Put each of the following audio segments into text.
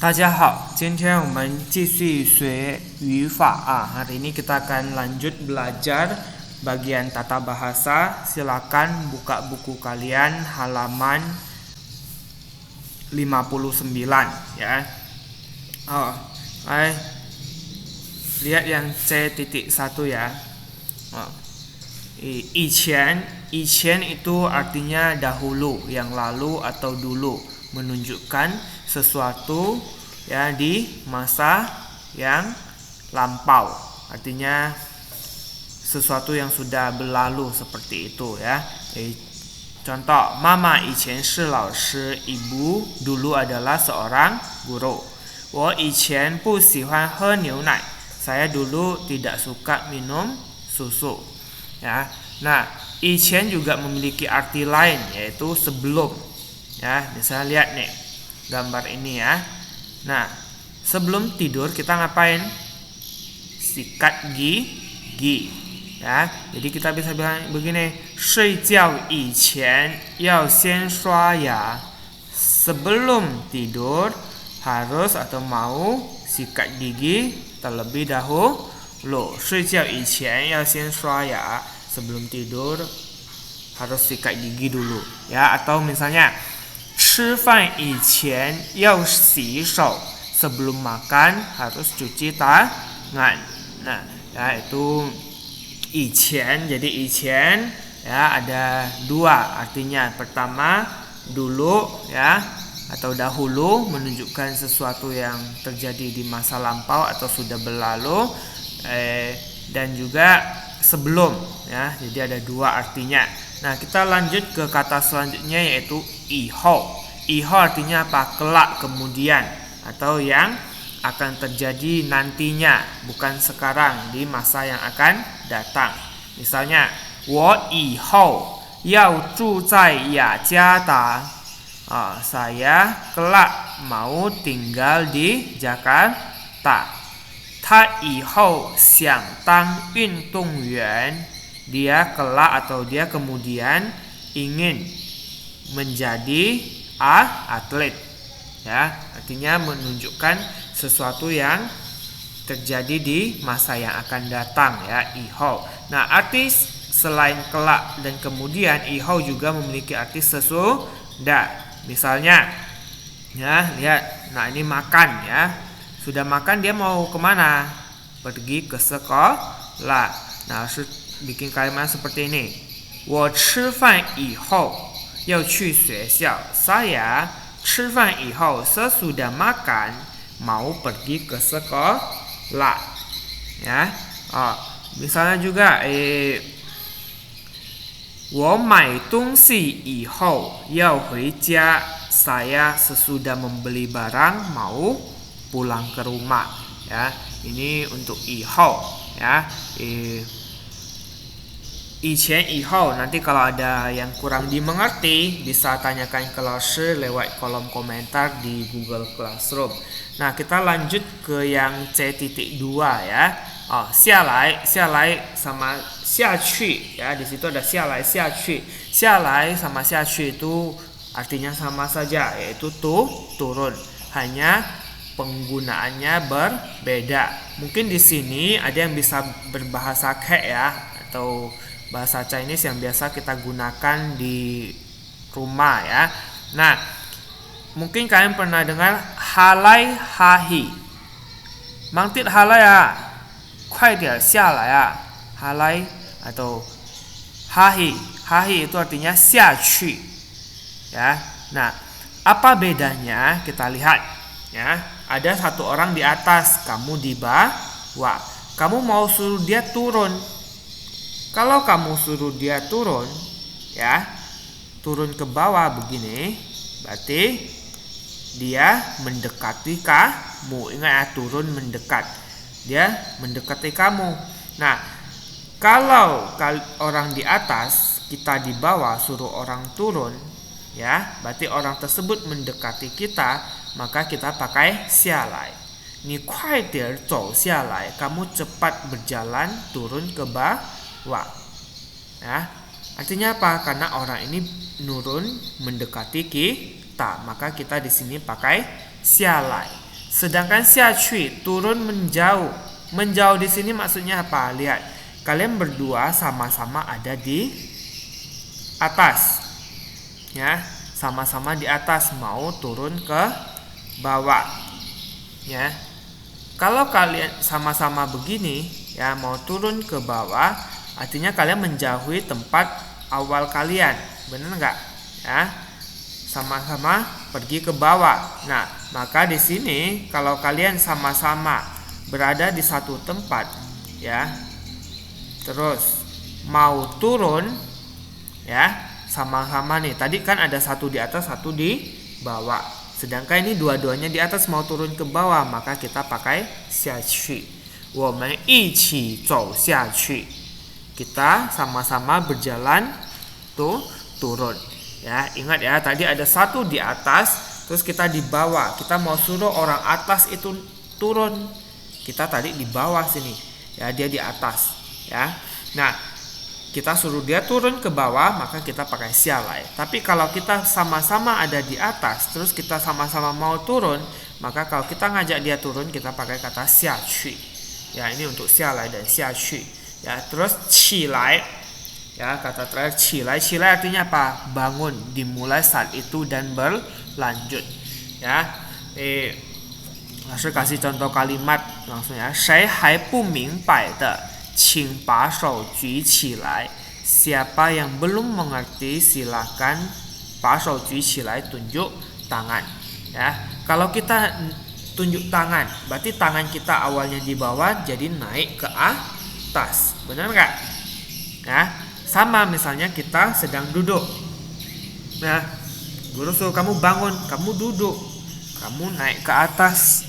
大家好，今天我们继续学语法Hari ini kita akan lanjut belajar bagian tata bahasa. Silakan buka buku kalian halaman 59 ya. Lihat yang C.1 ya. Ichen itu artinya dahulu, yang lalu atau dulu, menunjukkan sesuatu ya di masa yang lampau, artinya sesuatu yang sudah berlalu seperti itu ya. Contoh, Mama ichen shi lao shi, ibu dulu adalah seorang guru. Wo ichen bu xihuan he niu nai, saya dulu tidak suka minum susu ya. Nah, ichen juga memiliki arti lain, yaitu sebelum ya. Misalnya lihat nih gambar ini ya. Nah, sebelum tidur kita ngapain? Sikat gigi ya. Jadi kita bisa bilang begini, 睡觉以前要先刷牙. Sebelum tidur harus atau mau sikat gigi terlebih dahulu. 睡觉以前要先刷牙. Sebelum tidur harus sikat gigi dulu ya. Atau misalnya 吃饭以前要洗手, sebelum makan harus cuci tangan. Nah, ya itu ichen. Jadi ichen ya ada dua artinya. Pertama, dulu ya atau dahulu, menunjukkan sesuatu yang terjadi di masa lampau atau sudah berlalu, dan juga sebelum ya. Jadi ada dua artinya. Nah, kita lanjut ke kata selanjutnya, yaitu ihou. Ihou artinya apa? Kelak, kemudian, atau yang akan terjadi nantinya, bukan sekarang, di masa yang akan datang. Misalnya, 我以后要住在雅加达. Saya kelak mau tinggal di Jakarta. 他以后想当运动员. Dia kelak atau dia kemudian ingin menjadi atlet ya. Artinya menunjukkan sesuatu yang terjadi di masa yang akan datang ya, ihou. Nah, arti selain kelak dan kemudian, ihou juga memiliki arti sesudah. Misalnya ya, lihat. Nah, ini makan ya. Sudah makan, dia mau kemana? Pergi ke sekolah. Nah, bikin kalimat seperti ini. 我吃饭以后要去学校. Saya 吃饭以后, sesudah makan, mau pergi ke sekolah. Ya. Misalnya juga 我买东西以后要回家. Saya sesudah membeli barang mau pulang ke rumah. Ya. Ini untuk ihou ya. Ichen ihou, nanti kalau ada yang kurang dimengerti bisa tanyakan ke Laoshi lewat kolom komentar di Google Classroom. Nah, kita lanjut ke yang C.2 ya. Xialai sama xiacu ya. Di situ ada xialai, xiacu. Xialai sama xiacu itu artinya sama saja, yaitu turun. Hanya penggunaannya berbeda. Mungkin di sini ada yang bisa berbahasa Ke ya, atau bahasa Chinese yang biasa kita gunakan di rumah ya. Nah, mungkin kalian pernah dengar halai hahi. Mangtit halai ya, kuai dia xialai ya. Halai atau hahi. Hahi itu artinya xiacu ya. Nah, apa bedanya? Kita lihat ya. Ada satu orang di atas, kamu di bawah. Kamu mau suruh dia turun. Kalau kamu suruh dia turun ya, turun ke bawah begini, berarti dia mendekati kamu. Ingat ya, turun mendekat. Dia mendekati kamu. Nah, kalau orang di atas, kita di bawah, suruh orang turun ya, berarti orang tersebut mendekati kita, maka kita pakai xialai. Ni kuai dier zhou xialai. Kamu cepat berjalan turun ke bawah. Ya, artinya apa? Karena orang ini nurun mendekati kita, maka kita di sini pakai xialai. Sedangkan xiacu turun menjauh. Menjauh di sini maksudnya apa? Lihat, kalian berdua sama-sama ada di atas. Ya, sama-sama di atas mau turun ke bawah. Ya. Kalau kalian sama-sama begini, ya mau turun ke bawah, artinya kalian menjauhi tempat awal kalian, benar nggak? Ya, sama-sama pergi ke bawah. Nah, maka di sini kalau kalian sama-sama berada di satu tempat, ya, terus mau turun, ya, sama-sama nih. Tadi kan ada satu di atas, satu di bawah. Sedangkan ini dua-duanya di atas mau turun ke bawah, maka kita pakai xiacu. 我们一起走下去. Kita sama-sama berjalan tuh turun. Ya, ingat ya, tadi ada satu di atas, terus kita di bawah. Kita mau suruh orang atas itu turun. Kita tadi di bawah sini. Ya, dia di atas, ya. Nah, kita suruh dia turun ke bawah, maka kita pakai xialai. Tapi kalau kita sama-sama ada di atas, terus kita sama-sama mau turun, maka kalau kita ngajak dia turun, kita pakai kata xiacu. Ya, ini untuk xialai dan xiacu. Ya, terus qilai. Ya, kata terakhir qilai. Qilai artinya apa? Bangun, dimulai saat itu dan berlanjut. Ya, langsung kasih contoh kalimat langsung ya. 谁还不明白的 请把手举起来. Siapa yang belum mengerti silakan 把手举起来, tunjuk tangan. Ya, kalau kita tunjuk tangan, berarti tangan kita awalnya di bawah jadi naik ke atas. Benar nggak? Ya, sama misalnya kita sedang duduk. Nah, guru suruh kamu bangun, kamu duduk, kamu naik ke atas.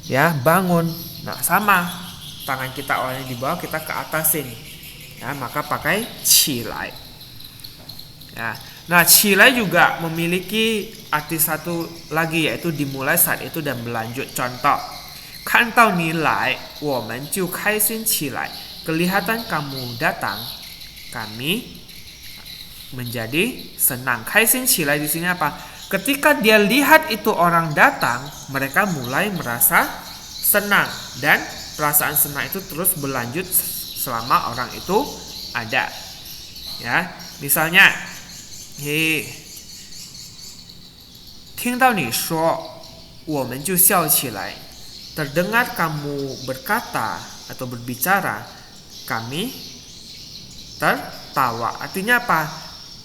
Ya, bangun. Nah, sama. Tangan kita awalnya di bawah, kita ke atasin. Ya, maka pakai qilai. Ya. Nah, qilai juga memiliki arti satu lagi, yaitu dimulai saat itu dan berlanjut. Contoh, 看到你来我们就开心起来. Kelihatan kamu datang, kami menjadi senang. 开心起来 di sini apa? Ketika dia lihat itu orang datang, mereka mulai merasa senang, dan perasaan senang itu terus berlanjut selama orang itu ada. Ya, misalnya, 听到你说我们就笑起来. Terdengar kamu berkata atau berbicara, kami tertawa. Artinya apa?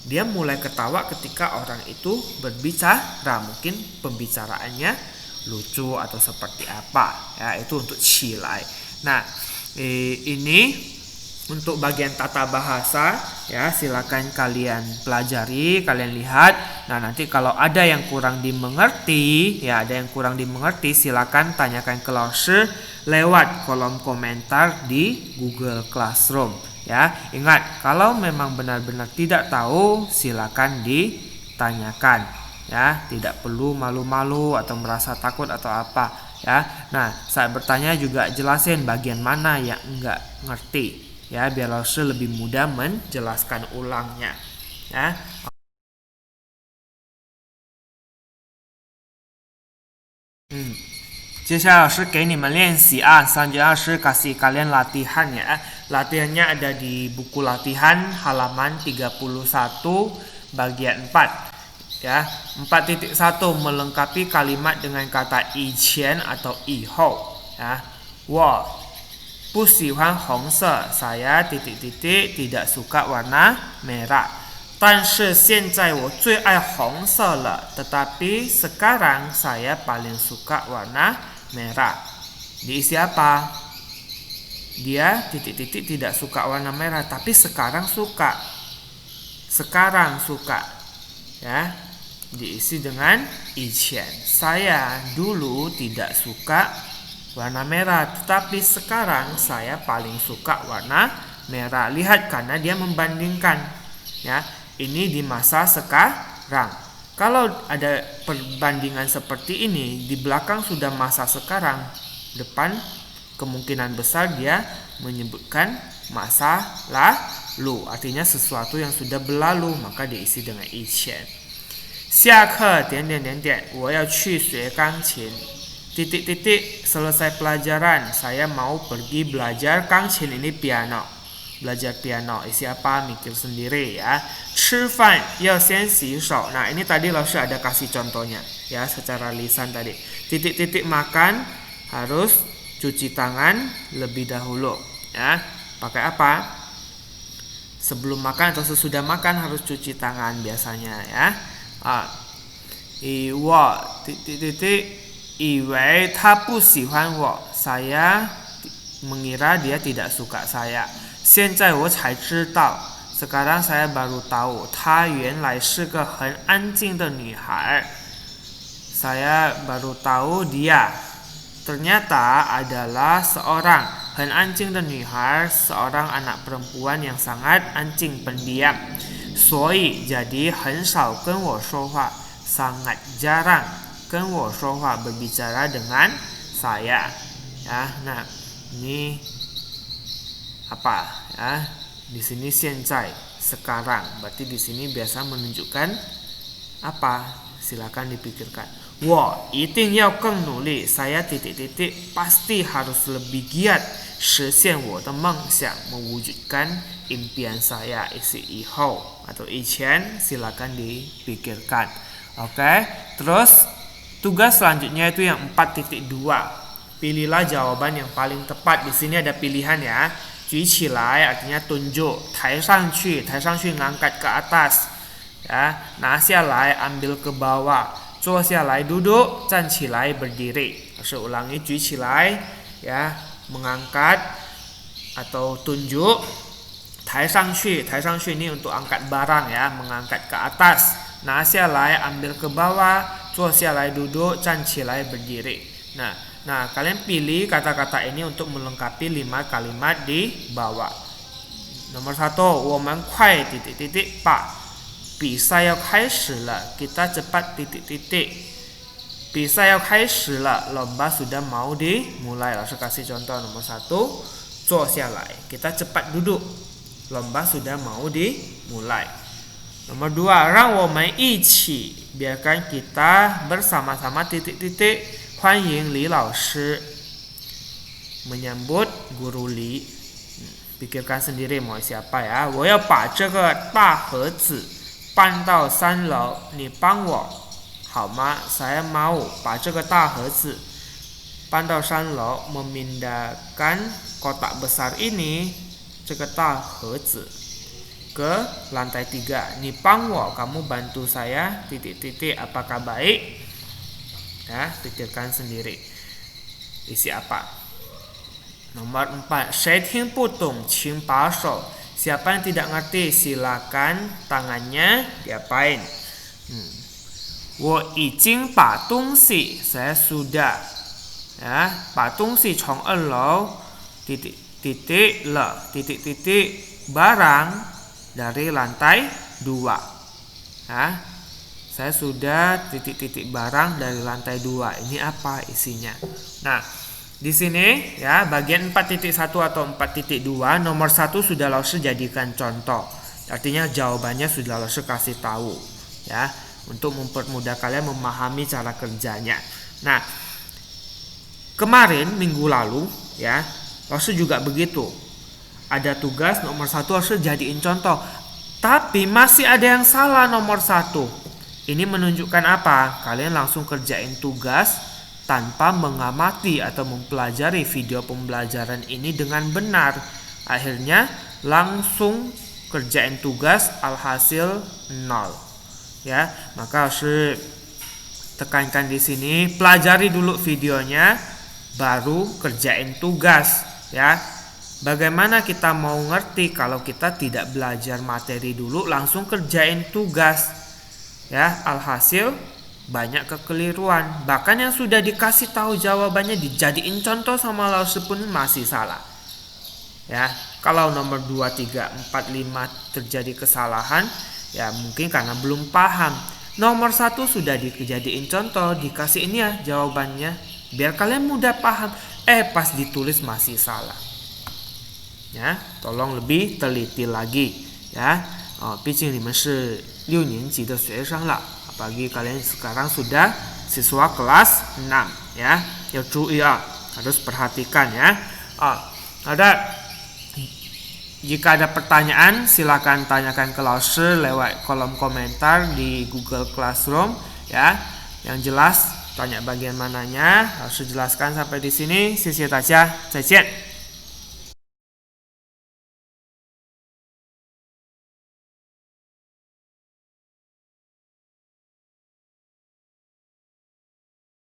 Dia mulai ketawa ketika orang itu berbicara. Mungkin pembicaraannya lucu atau seperti apa, ya, itu untuk qilai. Nah, ini untuk bagian tata bahasa, ya, silakan kalian pelajari, kalian lihat. Nah, nanti kalau ada yang kurang dimengerti, ya, ada yang kurang dimengerti, silakan tanyakan ke laoshi lewat kolom komentar di Google Classroom. Ya, ingat, kalau memang benar-benar tidak tahu, silakan ditanyakan. Ya, tidak perlu malu-malu atau merasa takut atau apa, ya. Nah, saat bertanya juga jelasin bagian mana yang enggak ngerti, ya, biar laoshi lebih mudah menjelaskan ulangnya, ya. 接下来老师给你们练习啊，selanjutnya老师kasih kalian latihan ya. Latihannya ada di buku latihan halaman 31 bagian 4. Ya, 4.1 melengkapi kalimat dengan kata 以前 atau 以后. Ya, 我不喜欢红色, saya tidak suka warna merah. 但是现在我最爱红色了, tetapi sekarang saya paling suka warna merah. Diisi apa? Dia tidak suka warna merah, tapi sekarang suka. Sekarang suka. Ya, diisi dengan 以前. Saya dulu tidak suka warna merah, tetapi sekarang saya paling suka warna merah. Lihat, karena dia membandingkan. Ya, ini di masa sekarang. Kalau ada perbandingan seperti ini, di belakang sudah masa sekarang, depan kemungkinan besar dia menyebutkan masa lalu, artinya sesuatu yang sudah berlalu, maka diisi dengan 以前. 下课点点点点，我要去学钢琴. titik-titik selesai pelajaran, saya mau pergi belajar Gangqin, ini piano. Belajar piano, isi apa? Mikir sendiri ya. 吃饭要先洗手. Nah, ini tadi Laoshi ada kasih contohnya ya secara lisan tadi. Titik-titik makan harus cuci tangan lebih dahulu ya. Pakai apa? Sebelum makan atau sesudah makan harus cuci tangan biasanya ya. 我 titik-titik 以为他不喜欢我, saya mengira dia tidak suka saya. 现在我才知道, sekarang saya baru tahu, 她原来是个很安静的女孩. Saya baru tahu dia ternyata adalah seorang 很安静的女孩, seorang anak perempuan yang sangat anjing, pendiam. 所以 jadi 很少跟我说话, sangat jarang 跟我说话, berbicara dengan saya ya. Nah, ini apa ya? Di sini 现在 sekarang, berarti di sini biasa menunjukkan apa? Silakan dipikirkan. 我一定要更努力, saya titik-titik pasti harus lebih giat 实现我的梦想, mewujudkan impian saya. Isi 以后 atau 以前 silakan dipikirkan. Oke, terus tugas selanjutnya itu yang 4.2. Pilihlah jawaban yang paling tepat. Di sini ada pilihan ya. 举起来 artinya tunjuk, 抬上去 ngangkat ke atas ya, 拿下来 ambil ke bawah, 坐下来 duduk, 站起来 berdiri. Saya ulangi, 举起来 ya, mengangkat atau tunjuk, 抬上去 ini untuk angkat barang ya, mengangkat ke atas, 拿下来 ambil ke bawah, 坐下来 duduk, 站起来 berdiri. Nah, kalian pilih kata-kata ini untuk melengkapi 5 kalimat di bawah. Nomor 1, 我们快 titik-titik 把 比赛要开始了, kita cepat titik-titik. 比赛要开始了, lomba sudah mau dimulai. Langsung kasih contoh. Nomor 1, 坐下来, kita cepat duduk, lomba sudah mau dimulai. Nomor 2, 让我们一起, biarkan kita bersama-sama titik-titik. 欢迎李老师, menyambut guru Li. Pikirkan sendiri mau siapa ya. 我要把这个大盒子搬到3楼, 你帮我好吗? Saya mau 把这个大盒子搬到3楼, memindahkan kotak besar ini, 这个大盒子 ke lantai 3. 你帮我, kamu bantu saya, titik-titik, apakah baik? Ya, pikirkan sendiri. Isi apa? Nomor 4, 谁听不懂请把手. Siapa yang tidak ngerti silakan tangannya diapain. 我已经把东西, saya sudah ya, 把东西从2楼 titik-titik le, titik-titik barang dari lantai 2 ya. Saya sudah titik-titik barang dari lantai 2. Ini apa isinya? Nah, di sini ya bagian 4.1 atau 4.2, nomor 1 sudah Laoshi jadikan contoh. Artinya jawabannya sudah Laoshi kasih tahu ya, untuk mempermudah kalian memahami cara kerjanya. Nah, kemarin minggu lalu ya, Laoshi juga begitu. Ada tugas nomor 1 Laoshi jadiin contoh. Tapi masih ada yang salah nomor 1. Ini menunjukkan apa? Kalian langsung kerjain tugas tanpa mengamati atau mempelajari video pembelajaran ini dengan benar. Akhirnya langsung kerjain tugas, alhasil 0. Ya, maka harus tekankan di sini, pelajari dulu videonya baru kerjain tugas ya. Bagaimana kita mau ngerti kalau kita tidak belajar materi dulu langsung kerjain tugas? Ya, alhasil banyak kekeliruan. Bahkan yang sudah dikasih tahu jawabannya dijadiin contoh sama Laoshi pun masih salah. Ya, kalau nomor 2, 3, 4, 5 terjadi kesalahan, ya mungkin karena belum paham. Nomor 1 sudah dijadiin contoh, dikasih ini ya jawabannya, biar kalian mudah paham. Pas ditulis masih salah. Ya, tolong lebih teliti lagi ya. 毕竟你们是6年级的学生了, apalagi kalian sekarang sudah siswa kelas 6 ya. Harus perhatikan ya. Jika ada pertanyaan silakan tanyakan ke Laoshi lewat kolom komentar di Google Classroom ya. Yang jelas tanya bagian mananya, Laoshi jelaskan sampai di sini. 谢谢大家，再见。